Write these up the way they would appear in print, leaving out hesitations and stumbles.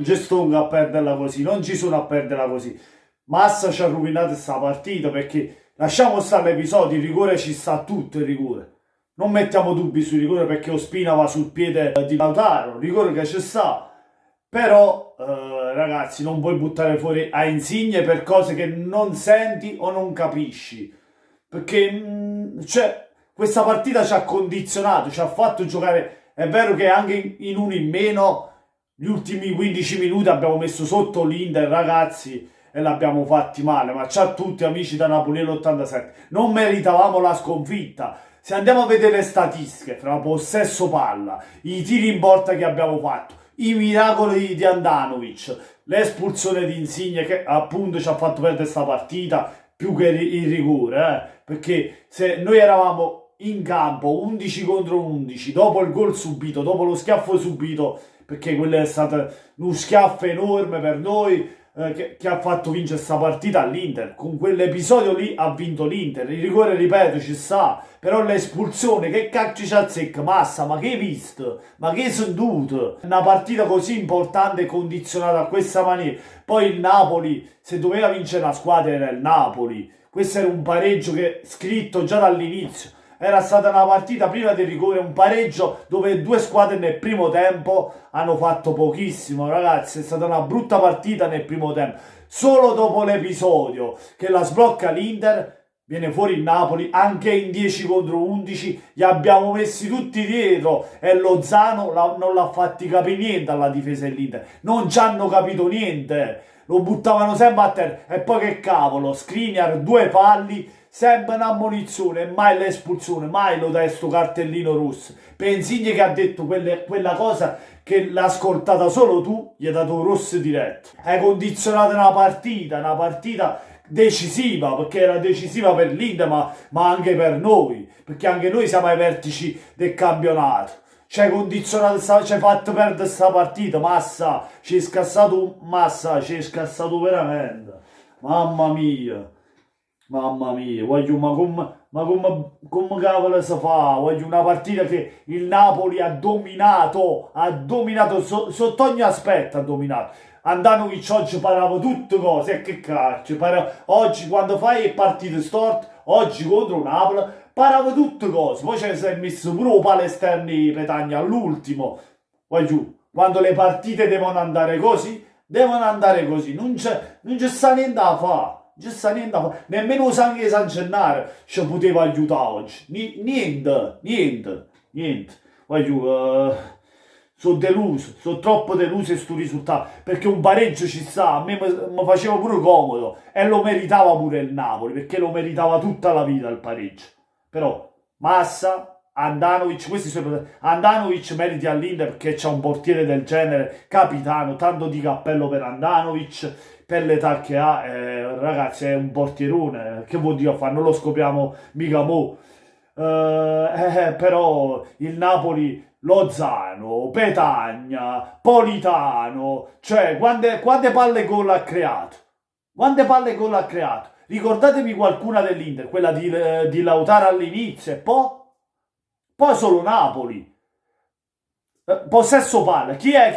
ci sto a perderla così, non ci sono a perderla così. Massa ci ha rovinato questa partita perché lasciamo stare l'episodio, il rigore ci sta tutto il rigore. Non mettiamo dubbi sul rigore perché Ospina va sul piede di Lautaro, rigore che ci sta. Però ragazzi non puoi buttare fuori a Insigne per cose che non senti o non capisci. Perché cioè, questa partita ci ha condizionato, ci ha fatto giocare. È vero che anche in uno in meno, gli ultimi 15 minuti abbiamo messo sotto l'Inter, ragazzi, e l'abbiamo fatti male. Ma ciao a tutti amici da Napoli l'87. Non meritavamo la sconfitta. Se andiamo a vedere le statistiche, fra possesso palla, i tiri in porta che abbiamo fatto, i miracoli di Andanovic, l'espulsione di Insigne che appunto ci ha fatto perdere questa partita, più che il rigore, perché se noi eravamo in campo 11 contro 11, dopo il gol subito, dopo lo schiaffo subito, perché quello è stato uno schiaffo enorme per noi, che ha fatto vincere questa partita all'Inter. Con quell'episodio lì ha vinto l'Inter. Il rigore, ripeto, ci sta, però l'espulsione, che cacchio ci azzecca? Massa, ma che hai visto? Ma che hai sentito? Una partita così importante e condizionata a questa maniera. Poi il Napoli, se doveva vincere la squadra era il Napoli. Questo era un pareggio che scritto già dall'inizio. Era stata una partita prima del rigore, un pareggio dove due squadre nel primo tempo hanno fatto pochissimo, ragazzi. È stata una brutta partita nel primo tempo. Solo dopo l'episodio che la sblocca l'Inter, viene fuori il Napoli, anche in 10 contro 11, li abbiamo messi tutti dietro e Lozano non l'ha fatti capire niente alla difesa dell'Inter. Non ci hanno capito niente. Lo buttavano sempre a terra. E poi che cavolo, Skriniar, due falli, sempre un'ammonizione, mai l'espulsione, mai lo dai sto cartellino rosso. Insigne che ha detto quella cosa che l'ha ascoltata solo tu, gli hai dato un rosso diretto. Hai condizionato una partita decisiva, perché era decisiva per l'Inter, ma anche per noi, perché anche noi siamo ai vertici del campionato. Ci hai condizionato, ci hai fatto perdere questa partita, Massa, ci hai scassato veramente. Mamma mia. Mamma mia, voglio, come cavolo si fa? Voglio una partita che il Napoli ha dominato sotto ogni aspetto ha dominato. Andanovic oggi parava tutte cose, e che cacchio, oggi quando fai partite storte, oggi contro Napoli, parava tutte cose, poi ci si è messo pure un Palesterni Petagna all'ultimo, voglio, quando le partite devono andare così, non c'è sta niente da fare. Non sta niente da fare. Nemmeno Sangue San Gennaro ci poteva aiutare oggi. Niente. Voglio, sono deluso, sono troppo deluso di questo risultato. Perché un pareggio ci sta, a me mi faceva pure comodo. E lo meritava pure il Napoli, perché lo meritava tutta la vita il pareggio. Però, Massa, Andanovic, Andanovic meriti all'Inter perché c'è un portiere del genere, capitano, tanto di cappello per Andanovic, per l'età che ha, ragazzi è un portierone, che vuol dire fare? Non lo scopriamo mica mo'. Però il Napoli, Lozano, Petagna, Politano, cioè quante palle gol ha creato? Quante palle gol ha creato? Ricordatevi qualcuna dell'Inter, quella di Lautaro all'inizio e poi solo Napoli. Possesso palla, chi è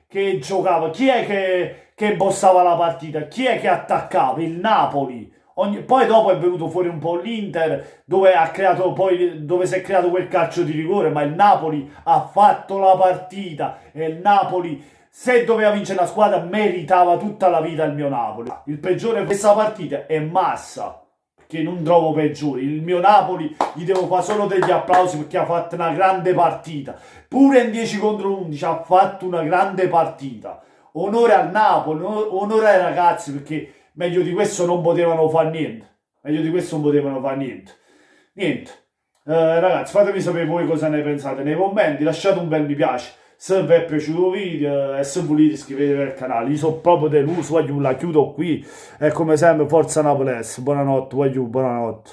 che giocava? Chi è che impostava la partita? Chi è che attaccava? Il Napoli. Poi dopo è venuto fuori un po' l'Inter, dove si è creato quel calcio di rigore, ma il Napoli ha fatto la partita e il Napoli, se doveva vincere la squadra, meritava tutta la vita il mio Napoli. Il peggiore di questa partita è Massa, che non trovo peggiori. Il mio Napoli gli devo fare solo degli applausi perché ha fatto una grande partita. Pure in 10 contro 11 ha fatto una grande partita. Onore al Napoli, onore ai ragazzi, perché meglio di questo non potevano fare niente. Niente. Ragazzi, fatemi sapere voi cosa ne pensate nei commenti. Lasciate un bel mi piace se vi è piaciuto il video e se volete iscrivetevi al canale. Io sono proprio deluso, voglio la chiudo qui. E come sempre, forza Napoli, buonanotte, buonanotte.